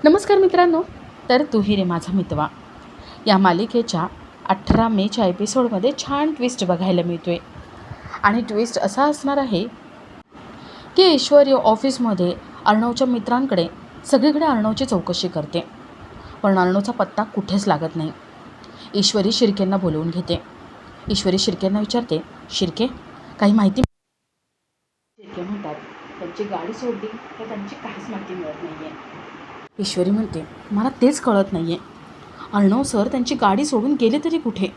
नमस्कार मित्रांनो. तर तूही रे माझा मितवा या मालिकेच्या 18 मेच्या एपिसोडमध्ये छान ट्विस्ट बघायला मिळतोय. आणि ट्विस्ट असा असणार आहे की ईश्वरी ऑफिसमध्ये अर्णवच्या मित्रांकडे सगळीकडे अर्णवची चौकशी करते, पण अर्णवचा पत्ता कुठेच लागत नाही. ईश्वरी शिर्केंना बोलवून घेते. ईश्वरी शिर्केंना विचारते, शिर्के काही माहिती? शिर्के म्हणतात, त्यांची गाडी सोडली तर त्यांची काहीच माहिती मिळत नाही आहे. ईश्वरी म्हणते, मला तेच कळत नाही आहे, अर्णव सर त्यांची गाडी सोडून गेले तरी कुठे?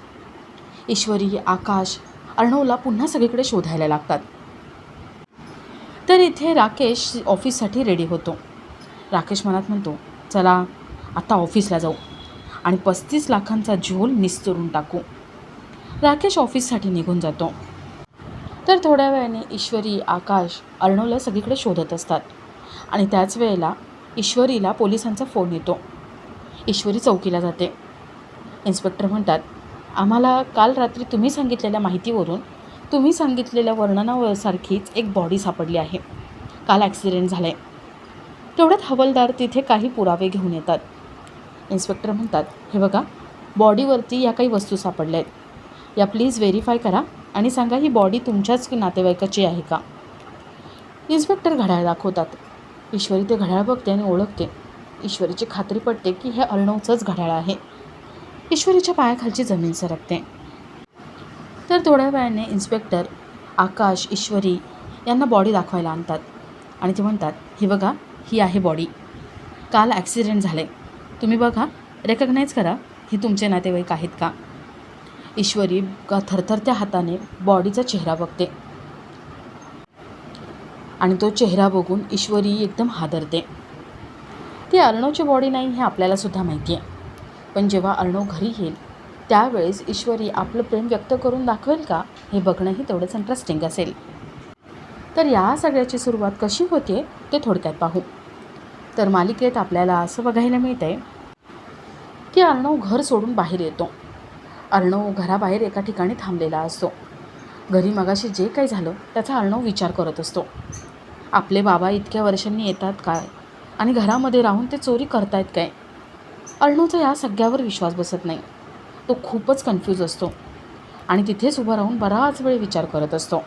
ईश्वरी, आकाश अर्णवला पुन्हा सगळीकडे शोधायला लागतात. तर इथे राकेश ऑफिससाठी रेडी होतो. राकेश मनात म्हणतो, चला आता ऑफिसला जाऊ आणि 35 लाखांचा झोल निस्तरून टाकू. राकेश ऑफिससाठी निघून जातो. तर थोड्या वेळाने ईश्वरी, आकाश अर्णवला सगळीकडे शोधत असतात आणि त्याच वेळेला ईश्वरीला पोलिसांचा फोन येतो. ईश्वरी चौकीला जाते. इन्स्पेक्टर म्हणतात, आम्हाला काल रात्री तुम्ही सांगितलेल्या माहितीवरून तुम्ही सांगितलेल्या वर्णनासारखीच एक बॉडी सापडली आहे. काल ॲक्सिडेंट झाला आहे. तेवढ्यात हवालदार तिथे काही पुरावे घेऊन येतात. इन्स्पेक्टर म्हणतात, हे बघा, बॉडीवरती या काही वस्तू सापडल्या आहेत. या प्लीज व्हेरीफाय करा आणि सांगा ही बॉडी तुमच्याच नातेवाईकाची आहे का? इन्स्पेक्टर घड्याळ दाखवतात. ईश्वरी ते घड्याळ बघते आणि ओळखते. ईश्वरीची खात्री पडते की हे अर्णवचंच घड्याळ आहे. ईश्वरीच्या पायाखालची जमीन सरकते. तर थोड्या वेळाने इन्स्पेक्टर, आकाश, ईश्वरी यांना बॉडी दाखवायला आणतात आणि ते म्हणतात, हे बघा, ही आहे बॉडी. काल ॲक्सिडेंट झालं आहे. तुम्ही बघा, रेकग्नाईज करा, ही तुमचे नातेवाईक आहेत का? ईश्वरी थरथरत्या हाताने बॉडीचा चेहरा बघते आणि तो चेहरा बघून ईश्वरी एकदम हादरते. ती अर्णवची बॉडी नाही हे आपल्यालासुद्धा माहिती आहे, पण जेव्हा अर्णव घरी येईल त्यावेळेस ईश्वरी आपलं प्रेम व्यक्त करून दाखवेल का हे बघणंही तेवढंच इंटरेस्टिंग असेल. तर या सगळ्याची सुरुवात कशी होते ते थोडक्यात पाहू. तर मालिकेत आपल्याला असं बघायला मिळतं आहे की अर्णव घर सोडून बाहेर येतो. अर्णव घराबाहेर एका ठिकाणी थांबलेला असतो. घरी मगाशी जे काही झालं त्याचा अर्णव विचार करत असतो. आपले बाबा इतक्या वर्षांनी येतात काय आणि घरामध्ये राहून ते चोरी करतायत काय? अर्णवचा या सगळ्यावर विश्वास बसत नाही. तो खूपच कन्फ्यूज असतो आणि तिथेच उभा राहून बराच वेळ विचार करत असतो.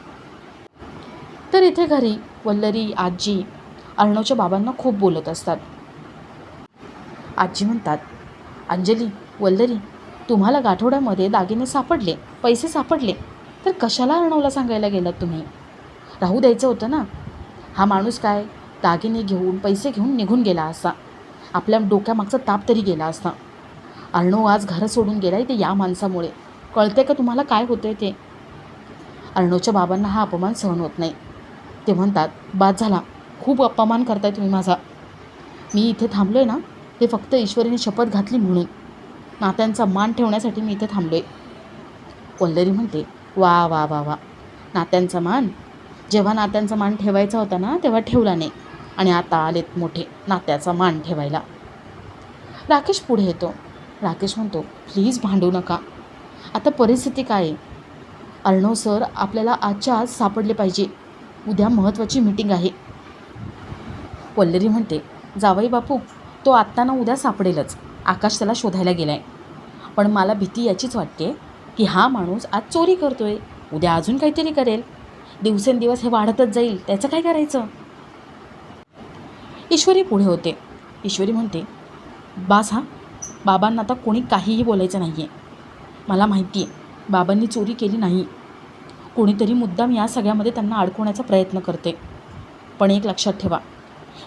तर इथे घरी वल्लरी, आजी अर्णवच्या बाबांना खूप बोलत असतात. आजी म्हणतात, अंजली, वल्लरी, तुम्हाला गाठोड्यामध्ये दागिने सापडले, पैसे सापडले, तर कशाला अर्णवला सांगायला गेलात तुम्ही? राहू द्यायचं होतं ना. हा माणूस काय दागिने घेऊन पैसे घेऊन निघून गेला असता. आपल्या डोक्यामागचा ताप तरी गेला असता. अर्णव आज घर सोडून गेला आहे ते या माणसामुळे. कळते का तुम्हाला काय होतं आहे ते? अर्णवच्या बाबांना हा अपमान सहन होत नाही. ते म्हणतात, बाद झाला, खूप अपमान करताय तुम्ही माझा. मी इथे थांबलो आहे ना हे फक्त ईश्वरीने शपथ घातली म्हणून. नात्यांचा मान ठेवण्यासाठी मी इथे थांबलो आहे. वल्लरी म्हणते, वा वा वा वा, नात्यांचा मान? जेव्हा नात्यांचा मान ठेवायचा होता ना तेव्हा ठेवला नाही आणि आता आलेत मोठे नात्याचा मान ठेवायला. राकेश पुढे येतो. राकेश म्हणतो, प्लीज भांडू नका. आता परिस्थिती काय आहे? अर्णव सर आपल्याला आजच्या आज सापडले पाहिजे. उद्या महत्त्वाची मीटिंग आहे. वल्लरी म्हणते, जावई बापू, तो आत्ता ना उद्या सापडेलच. आकाश त्याला शोधायला गेला आहे. पण मला भीती याचीच वाटते की हा माणूस आज चोरी करतोय, उद्या अजून काहीतरी करेल. दिवसेंदिवस हे वाढतच जाईल, त्याचं काय करायचं? ईश्वरी पुढे होते. ईश्वरी म्हणते, बास हा, बाबांना आता कोणी काहीही बोलायचं नाही आहे. मला माहिती आहे बाबांनी चोरी केली नाही. कोणीतरी मुद्दाम या सगळ्यामध्ये त्यांना अडकवण्याचा प्रयत्न करते. पण एक लक्षात ठेवा,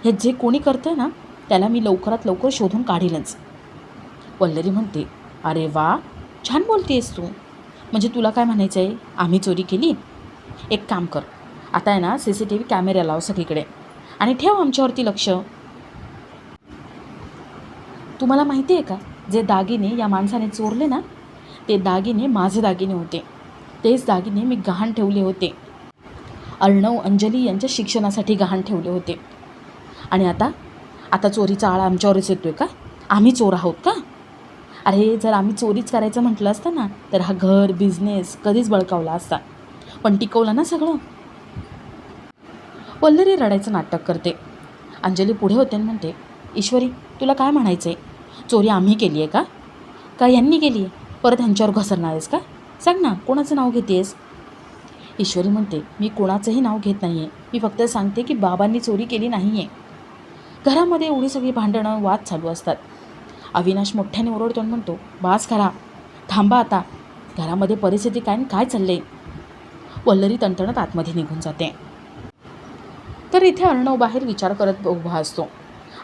हे जे कोणी करतं ना त्याला मी लवकरात लवकर शोधून काढेलच. वल्लरी म्हणते, अरे वा, छान बोलतेस तू. म्हणजे तुला काय म्हणायचं आहे, आम्ही चोरी केली? एक काम कर, आता आहे ना CCTV कॅमेरा लाव सगळीकडे आणि ठेव आमच्यावरती लक्ष. तुम्हाला माहिती आहे का, जे दागिने या माणसाने चोरले ना ते दागिने माझे दागिने होते. तेच दागिने मी गहाण ठेवले होते. अर्णव, अंजली यांच्या शिक्षणासाठी गहाण ठेवले होते. आणि आता चोरीचा आळा आमच्यावरच येतोय का? आम्ही चोर आहोत का? अरे जर आम्ही चोरीच करायचं म्हटलं असतं ना तर हा घर, बिझनेस कधीच बळकावला असता, पण टिकवलं ना सगळं. वल्लरी रडायचं नाटक करते. अंजली पुढे होते आणि म्हणते, ईश्वरी, तुला काय म्हणायचं आहे? चोरी आम्ही केली आहे का? का यांनी केली आहे? परत ह्यांच्यावर घसरणार आहेस का? सांग ना, कोणाचं नाव घेते आहेस? ईश्वरी म्हणते, मी कोणाचंही नाव घेत नाही आहे. मी फक्त सांगते की बाबांनी चोरी केली नाही आहे. घरामध्ये एवढी सगळी भांडणं, वाद चालू असतात. अविनाश मोठ्याने ओरडतो आणि म्हणतो, बास करा, थांबा आता. घरामध्ये परिस्थिती काय चालले? वल्लरी तणतणत आतमध्ये निघून जाते. तर इथे अर्णव बाहेर विचार करत उभा असतो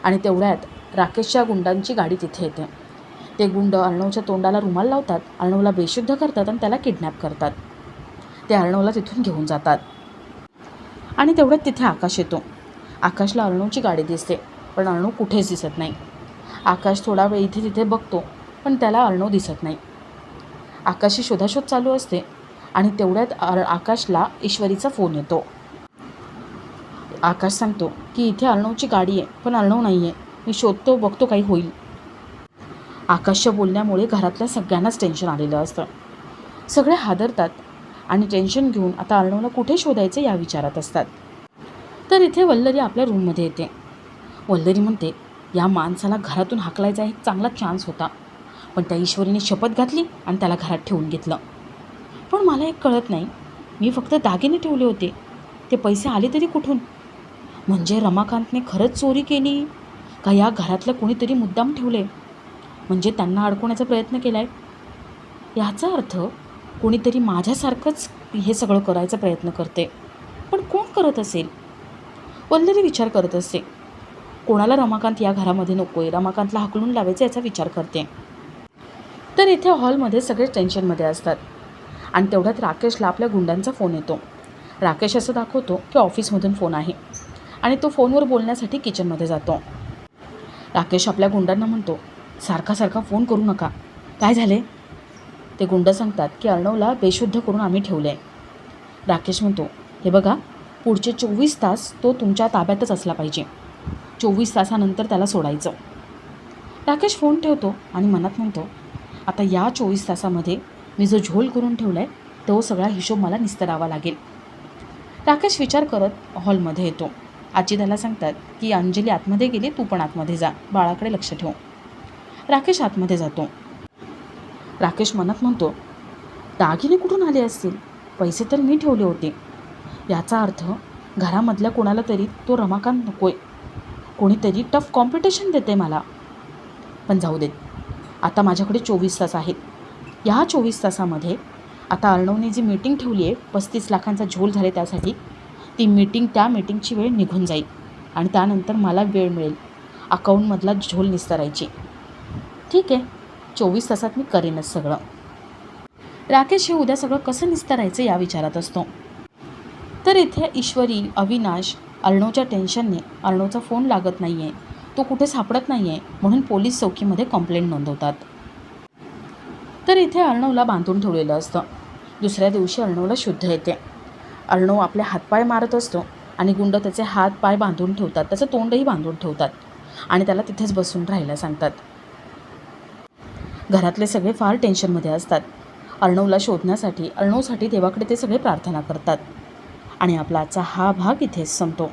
आणि तेवढ्यात राकेशच्या गुंडांची गाडी तिथे येते. ते गुंड अर्णवच्या तोंडाला रुमाल लावतात, अर्णवला बेशुद्ध करतात आणि त्याला किडनॅप करतात. ते अर्णवला तिथून घेऊन जातात आणि तेवढ्यात तिथे आकाश येतो. आकाशला अर्णवची गाडी दिसते, पण अर्णव कुठेच दिसत नाही. आकाश थोडा वेळ इथे तिथे बघतो, पण त्याला अर्णव दिसत नाही. आकाशची शोधाशोध चालू असते आणि तेवढ्यात आकाशला ईश्वरीचा फोन येतो. आकाश सांगतो की इथे अर्णवची गाडी आहे, पण अर्णव नाही आहे. मी शोधतो, बघतो काही होईल. आकाशच्या बोलण्यामुळे घरातल्या सगळ्यांनाच टेन्शन आलेलं असतं. सगळे हादरतात आणि टेन्शन घेऊन आता अर्णवला कुठे शोधायचं या विचारात असतात. तर इथे वल्लरी आपल्या रूममध्ये येते. वल्लरी म्हणते, या माणसाला घरातून हाकलायचा एक चांगला चान्स होता, पण त्या ईश्वरीने शपथ घातली आणि त्याला घरात ठेवून घेतलं. पण मला एक कळत नाही, मी फक्त दागिने ठेवले होते, ते पैसे आले तरी कुठून? म्हणजे रमाकांतने खरंच चोरी केली का या घरातलं कोणीतरी मुद्दाम ठेवले, म्हणजे त्यांना अडकवण्याचा प्रयत्न केला आहे? याचा अर्थ कोणीतरी माझ्यासारखंच हे सगळं करायचा प्रयत्न करते. पण कोण करत असेल? वल्लरी विचार करत असते. कोणाला रमाकांत या घरामध्ये नको आहे, रमाकांतला हाकलून लावायचं याचा विचार करते. तर इथे हॉलमध्ये सगळे टेन्शनमध्ये असतात आणि तेवढ्यात राकेशला आपल्या गुंडांचा फोन येतो. राकेश असं दाखवतो की ऑफिसमधून फोन आहे आणि तो फोनवर बोलण्यासाठी किचनमध्ये जातो. राकेश आपल्या गुंडांना म्हणतो, सारखा सारखा फोन करू नका. काय झाले? ते गुंड सांगतात की अर्णवला बेशुद्ध करून आम्ही ठेवले आहे. राकेश म्हणतो, हे बघा, पुढचे 24 तास तो तुमच्या ताब्यातच असला पाहिजे. 24 तासानंतर त्याला सोडायचं. राकेश फोन ठेवतो आणि मनात म्हणतो, आता या 24 तासामध्ये मी जो झोल करून ठेवला आहे तो सगळा हिशोब मला निस्तरावा लागेल. राकेश विचार करत हॉलमध्ये येतो. आजी त्याला सांगतात की अंजली आतमध्ये गेली, तू पण आतमध्ये जा, बाळाकडे लक्ष ठेव. राकेश आतमध्ये जातो. राकेश मनात म्हणतो, दागिने कुठून आले असतील? पैसे तर मी ठेवले होते. याचा अर्थ घरामधल्या कोणाला तरी तो रमाकांत नको आहे. कोणीतरी टफ कॉम्पिटिशन देते मला. पण जाऊ देत, आता माझ्याकडे 24 तास आहेत. या 24 तासामध्ये आता अर्णवने जी मीटिंग ठेवली आहे, 35 लाखांचा झोल झाले त्यासाठी, त्या मीटिंगची वेळ निघून जाईल आणि त्यानंतर मला वेळ मिळेल अकाउंटमधला झोल निस्तरायची. ठीक आहे, 24 तासात मी करेनच सगळं. राकेश हे उद्या सगळं कसं निस्तरायचं या विचारात असतो. तर इथे ईश्वरी, अविनाश अर्णवच्या टेन्शनने अर्णवचा फोन लागत नाही आहे, तो कुठे सापडत नाही आहे म्हणून पोलीस चौकीमध्ये कंप्लेंट नोंदवतात. तर इथे अर्णवला बांधून ठेवलेलं असतं. दुसऱ्या दिवशी अर्णवला शुद्ध येते. अर्णव आपले हातपाय मारत असतो आणि गुंड त्याचे हात पाय बांधून ठेवतात, त्याचं तोंडही बांधून ठेवतात आणि त्याला तिथेच बसून राहायला सांगतात. घरातले सगळे फार टेन्शनमध्ये असतात. अर्णवला शोधण्यासाठी, अर्णवसाठी देवाकडे ते सगळे प्रार्थना करतात. आणि आपला आजचा हा भाग इथेच संपतो.